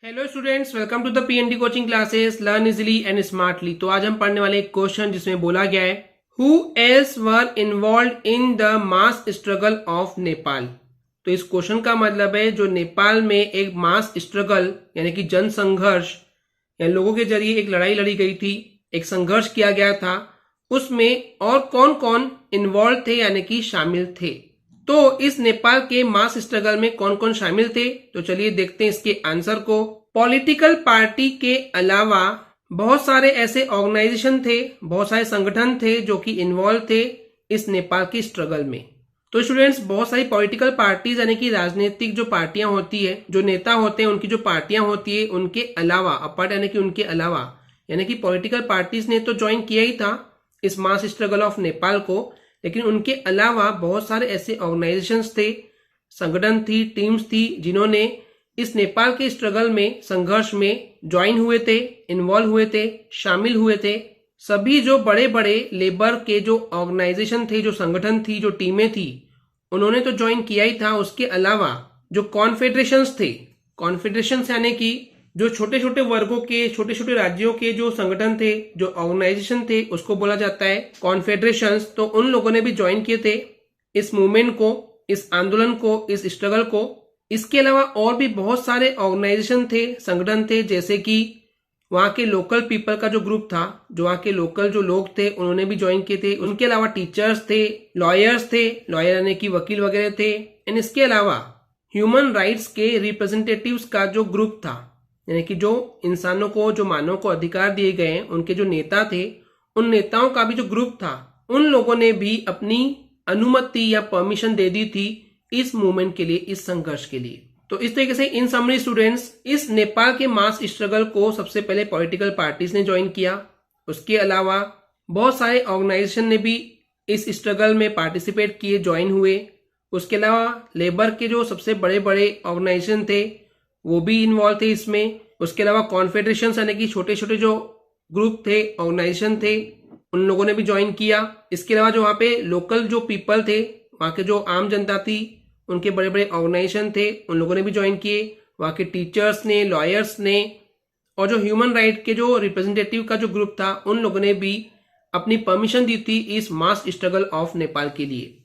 Hello students, welcome to the PND coaching classes learn easily and smartly. तो आज हम पढ़ने वाले एक क्वेश्चन जिसमें बोला गया है who else were involve in the mass struggle of Nepal. तो इस क्वेश्चन का मतलब है जो नेपाल में एक मास स्ट्रगल यानी कि जन संघर्ष या लोगों के जरिए एक लड़ाई लड़ी गई थी, एक संघर्ष किया गया था, उसमें और कौन कौन इन्वॉल्व थे यानी कि शामिल थे। तो इस नेपाल के मास स्ट्रगल में कौन कौन शामिल थे, तो चलिए देखते हैं इसके आंसर को। पॉलिटिकल पार्टी के अलावा बहुत सारे ऐसे ऑर्गेनाइजेशन थे, बहुत सारे संगठन थे जो कि इन्वॉल्व थे इस नेपाल की स्ट्रगल में। तो स्टूडेंट्स, बहुत सारी पॉलिटिकल पार्टीज यानी कि राजनीतिक जो पार्टियां होती है, जो नेता होते हैं, उनकी जो पार्टियां होती है, उनके अलावा अपार्ट यानी कि उनके अलावा यानी कि पॉलिटिकल पार्टीज ने तो ज्वाइन किया ही था इस मास स्ट्रगल ऑफ नेपाल को, लेकिन उनके अलावा बहुत सारे ऐसे ऑर्गेनाइजेशंस थे, संगठन थी, टीम्स थी जिन्होंने इस नेपाल के स्ट्रगल में, संघर्ष में ज्वाइन हुए थे, इन्वॉल्व हुए थे, शामिल हुए थे। सभी जो बड़े बड़े लेबर के जो ऑर्गेनाइजेशन थे, जो संगठन थी, जो टीमें थी, उन्होंने तो ज्वाइन किया ही था। उसके अलावा जो कॉन्फेडरेशंस थे, कॉन्फेडरेशंस यानी कि जो छोटे छोटे वर्गों के, छोटे छोटे राज्यों के जो संगठन थे, जो ऑर्गेनाइजेशन थे, उसको बोला जाता है कॉन्फेडरेशंस। तो उन लोगों ने भी ज्वाइन किए थे इस मूवमेंट को, इस आंदोलन को, इस स्ट्रगल को। इसके अलावा और भी बहुत सारे ऑर्गेनाइजेशन थे, संगठन थे, जैसे कि वहां के लोकल पीपल का जो ग्रुप था, जो वहां के लोकल जो लोग थे, उन्होंने भी ज्वाइन किए थे। उनके अलावा टीचर्स थे, लॉयर्स थे, लॉयर यानी कि वकील वगैरह थे। एंड इसके अलावा ह्यूमन राइट्स के रिप्रेजेंटेटिव्स का जो ग्रुप था, यानी कि जो इंसानों को, जो मानव को अधिकार दिए गए हैं, उनके जो नेता थे, उन नेताओं का भी जो ग्रुप था, उन लोगों ने भी अपनी अनुमति या परमिशन दे दी थी इस मूवमेंट के लिए, इस संघर्ष के लिए। तो इस तरीके से इन समरी स्टूडेंट्स, इस नेपाल के मास स्ट्रगल को सबसे पहले पॉलिटिकल पार्टीज ने ज्वाइन किया। उसके अलावा बहुत सारे ऑर्गेनाइजेशन ने भी इस स्ट्रगल में पार्टिसिपेट किए, ज्वाइन हुए। उसके अलावा लेबर के जो सबसे बड़े बड़े ऑर्गेनाइजेशन थे वो भी इन्वॉल्व थे इसमें। उसके अलावा कॉन्फेडरेशन यानी कि छोटे छोटे जो ग्रुप थे, ऑर्गेनाइजेशन थे, उन लोगों ने भी ज्वाइन किया। इसके अलावा जो वहाँ पे लोकल जो पीपल थे, वहाँ के जो आम जनता थी, उनके बड़े बड़े ऑर्गेनाइजेशन थे, उन लोगों ने भी ज्वाइन किए। वहाँ के टीचर्स ने, लॉयर्स ने, और जो ह्यूमन राइट के जो रिप्रेजेंटेटिव का जो ग्रुप था, उन लोगों ने भी अपनी परमिशन दी थी इस मास स्ट्रगल ऑफ नेपाल के लिए।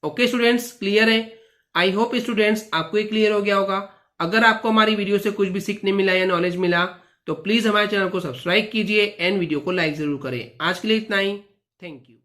ओके स्टूडेंट्स, क्लियर है? आई होप स्टूडेंट्स आपको ये क्लियर हो गया होगा। अगर आपको हमारी वीडियो से कुछ भी सीखने मिला या नॉलेज मिला तो प्लीज हमारे चैनल को सब्सक्राइब कीजिए एंड वीडियो को लाइक जरूर करें। आज के लिए इतना ही। Thank you.